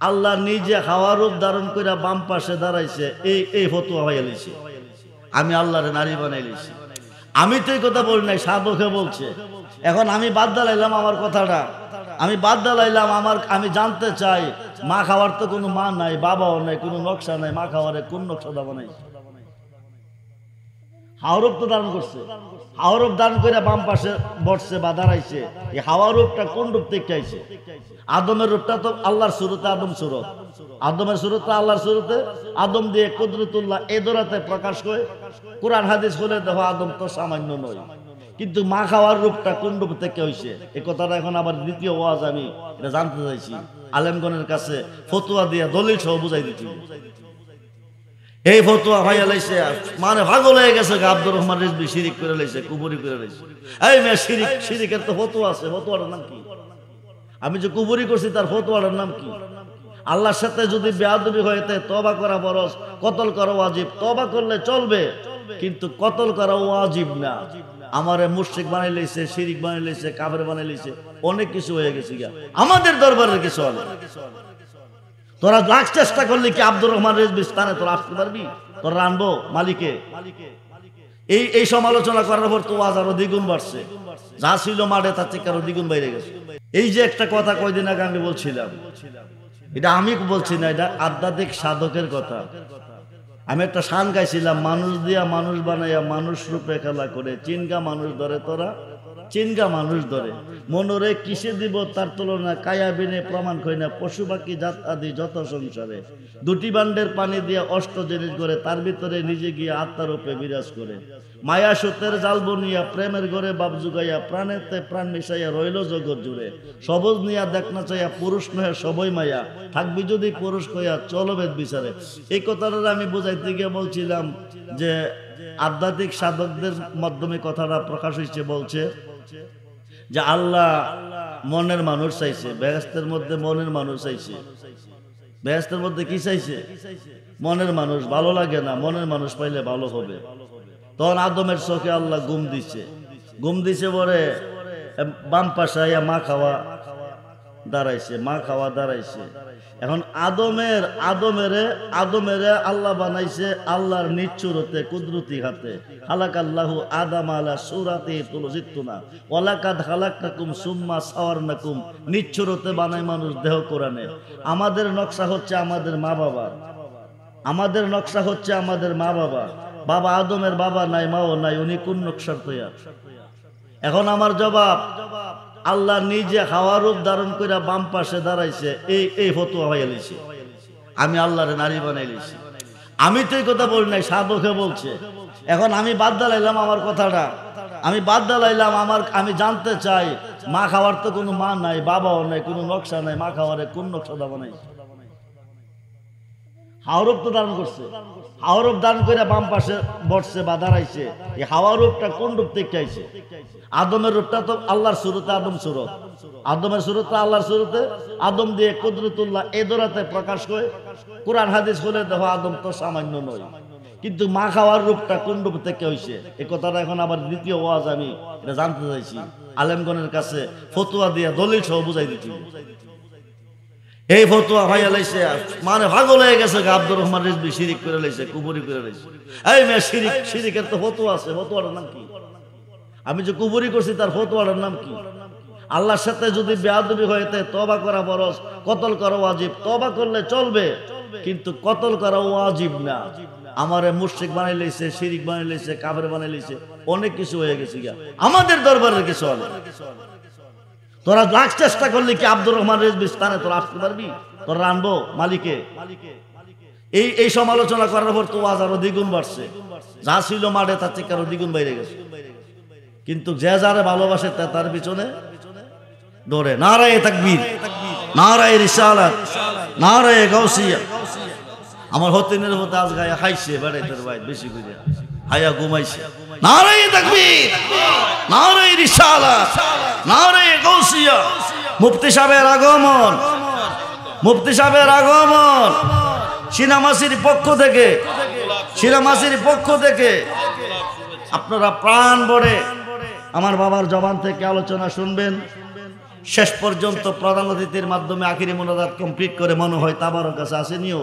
আল্লাহ নিজে হাওয়া রূপ ধারণ করে বাম পাশে দাঁড়াইছে, এই ফতোয়া হয়ে লিছি। আমি আল্লাহরে নারী বানাই লিছি। আমি তো এই কথা বলি নাই, সাধকে বলছে। এখন আমি বাদ দালাইলাম আমার কথাটা, আমি বাদ দালাইলাম আমি জানতে চাই, মা খাওয়ার তো কোনো মা নাই, বাবাও নাই, কোনো নকশা নাই, মা খাওয়ারে কোন নকশা দাবা নাই? হাওরূপ তো ধারণ করছে, হাওরূপ ধারণ করে বাম পাশে বসছে বা দাঁড়াইছে। এই হাওয়া রূপটা কোন রূপ থেকে আইছে? আদমের রূপটা তো আল্লাহর সুরতে, আদম সুরত, আদমের সুরতে আল্লাহর সুরতে, আদম দিয়ে কুদরতুল্লাহ এই দৌড়াতে প্রকাশ করে। কোরআন হাদিস হলে দেখো আদম তো সামান্য নয়, কিন্তু মা খাওয়ার রূপটা কোন রূপ থেকে হইছে এই কথাটা এখন আবার দ্বিতীয় ওয়াজ আমি এটা জানতে চাইছি। আলেমগণের কাছে ফতোয়া দিয়া দলিল সহ বুঝাই দিচ্ছি। এই ফতোয়া ভাইয়া লাইছে, মানে পাগল হয়ে গেছে। আব্দুর রহমান রিজভী শিরিক করে লাইছে, কুবুরি করে লাইছে। এই মেয়ে শিরিকের তো ফতোয়া আছে, ফতোয়াটার নাম কি? আমি যে কুবুরি করছি তার ফতোয়াটার নাম কি? আল্লাহর সাথে যদি বেয়াদবি হইতে তওবা করা ফরজ, কতল করা ওয়াজিব। তওবা করলে চলবে, কিন্তু কতল করা ওয়াজিব না। আমারে মুশরিক বানাই লাইছে, শিরিক বানাই লাইছে, কাফের বানাই লাইছে, অনেক কিছু হয়ে গেছে গিয়া। আমাদের দরবারের কিছু হবে। তোরা লাখ চেষ্টা করলে কি আব্দুর রহমান রিজভী স্থানে তোরা আসতে পারবি? তোরা আনবো মালিকে? এই সমালোচনা করার পর তো ওয়াজ আরো দ্বিগুণ বাড়ছে, যা ছিল মাঠে তার থেকে আরো দ্বিগুণ বাইরে গেছে। এই যে একটা কথা কয়দিন আগে আমি বলছিলাম, এটা আমি বলছি না, এটা আধ্যাত্মিক সাধকের কথা। আমি একটা শান গাইছিলাম, মানুষ দিয়া মানুষ বানাইয়া মানুষ রূপে খেলা করে, চিনগা মানুষ ধরে তোরা, চিনগা মানুষ ধরে। মনোরে কিসে দিব তার তুলনা, কায়া বিনে প্রমাণ কই না, পশু পাখি জাত আদি যত সংসারে। দুটি বান্ডের পানি দিয়ে অষ্ট জিনিস করে, তার ভিতরে নিজে গিয়ে আত্মারূপে বিরাজ করে। মায়া সুতের জাল বনিয়া প্রেমের ঘরে বাপ জুগাইয়া, প্রাণেতে প্রাণ মিশাইয়া রইল জগৎ জুড়ে। সবজ নিয়া দেখ না চাইয়া, পুরুষ নহে সবই মায়া, থাকবি যদি পুরুষ কইয়া চলবেদ বিচারে। এই কথাটা আমি বুঝাইতে গিয়ে বলছিলাম যে আধ্যাত্মিক সাধকদের মাধ্যমে কথাটা প্রকাশ হয়েছে। বলছে যে আল্লাহ মনের মানুষ চাইছে, বেহেশতের মধ্যে মনের মানুষ চাইছে। বেহেশতের মধ্যে কি চাইছে? মনের মানুষ। ভালো লাগে না, মনের মানুষ পাইলে ভালো হবে। তখন আদমের চোখে আল্লাহ ঘুম দিছে, ঘুম দিছে পরে বাম পাশে মা খাওয়া দাঁড়াইছে, মা খাওয়া দাঁড়াইছে। এখন আদমেরে আল্লাহ বানাইছে আল্লাহর নিচ্ছুরতে, কুদরতি হাতে। খালাকাল্লাহু আদম আলা সূরাতি তুলজিতুনা ওয়ালাকাদ খালাকনাকুম সুম্মা সাওয়ারনাকুম। নিচ্ছুরতে বানায় মানুষ দেহ কোরআনে। আমাদের নকশা হচ্ছে আমাদের মা বাবা, আমাদের নকশা হচ্ছে আমাদের মা বাবা। বাবা আদমের বাবা নাই, মাও নাই, উনি কোন নকশার তৈয়ার? এখন আমার জবাব, আল্লাহ নিজে হাওয়া রূপ ধারণ করে বাম পাশে দাঁড়াইছে, এই ফতোয়া হয়ে লিছি। আমি আল্লাহরে নারী বানাই লিছি। আমি তো এই কথা বলি নাই, সাধকে বলছে। এখন আমি বাদ দালাইলাম আমার কথাটা, আমি বাদ দালাইলাম আমি জানতে চাই, মা খাওয়ার তো কোনো মা নাই, বাবাও নাই, কোনো নকশা নাই, মা খাওয়ারে কোন নকশা দাবা নাই? হাওরূপ তো ধারণ করছে, হাওরূপ ধারণ করে বাম পাশে বসছে বা দাঁড়াইছে। এই হাওয়া রূপটা কোন রূপ থেকে আইছে? আদমের রূপটা তো আল্লাহর সুরতে, আদম সুরত, আদমের সুরতে আল্লাহর সুরতে, আদম দিয়ে কুদরতুল্লাহ এই দৌড়াতে প্রকাশ করে। কোরআন হাদিস হলে দেখো আদম তো সামান্য নয়, কিন্তু মা খাওয়ার রূপটা কোন রূপ থেকে হইছে এই কথাটা এখন আবার দ্বিতীয় ওয়াজ আমি এটা জানতে চাইছি। আলেমগণের কাছে ফতোয়া দিয়া দলিল সহ বুঝাই দিচ্ছি। এই ফতোয়া ভাইয়া লাইছে, মানে পাগল হয়ে গেছে। আব্দুর রহমান রিজভী শিরিক করে লাইছে, কুবুরি করে লাইছে। এই মেয়ে শিরিকের তো ফতোয়া আছে, ফতোয়াটার নাম কি? আমি যে কুবুরি করছি তার ফতোয়াটার নাম কি? আল্লাহর সাথে যদি বেয়াদবি হইতে তওবা করা ফরজ, কতল করা ওয়াজিব। তওবা করলে চলবে, কিন্তু কতল করা ওয়াজিব না। আমারে মুশরিক বানাই লাইছে, শিরিক বানাই লাইছে, কাফের বানাই লাইছে, অনেক কিছু হয়ে গেছে গিয়া। আমাদের দরবারের কিছু হবে। তোরা লাখ চেষ্টা করলে কি আব্দুর রহমান রিজভী স্থানে তোরা আসতে পারবি? তোরা আনবো মালিকে? এই সমালোচনা করার পর তো ওয়াজ আরো দ্বিগুণ বাড়ছে, যা ছিল মাঠে তার থেকে আরো দ্বিগুণ বাইরে গেছে। কিন্তু যে যারে ভালোবাসে তার পিছনে দৌড়ে। নারায়ে তাকবীর, নারায়ে রিসালাত, নারায়ে গাউসিয়া। আমার হতিনের মধ্যে আজ গায়ে হাইছে বেড়াইতের ভাই বেশি করে হাইয়া ঘুমাইছে। নারায়ে তাকবীর, নারায়ে রিসালাত, নারায়ে গাউসিয়া। মুফতি সাহেবের আগমন, মুফতি সাহেবের আগমন সিনামাসির পক্ষ থেকে, সিনামাসির পক্ষ থেকে আপনারা প্রাণ ভরে আমার বাবার জবান থেকে আলোচনা শুনবেন। শেষ পর্যন্ত প্রধান অতিথির মাধ্যমে আখিরি মোনাজাত কমপ্লিট করে মনে হয় তাবারক কাছে আসেনিও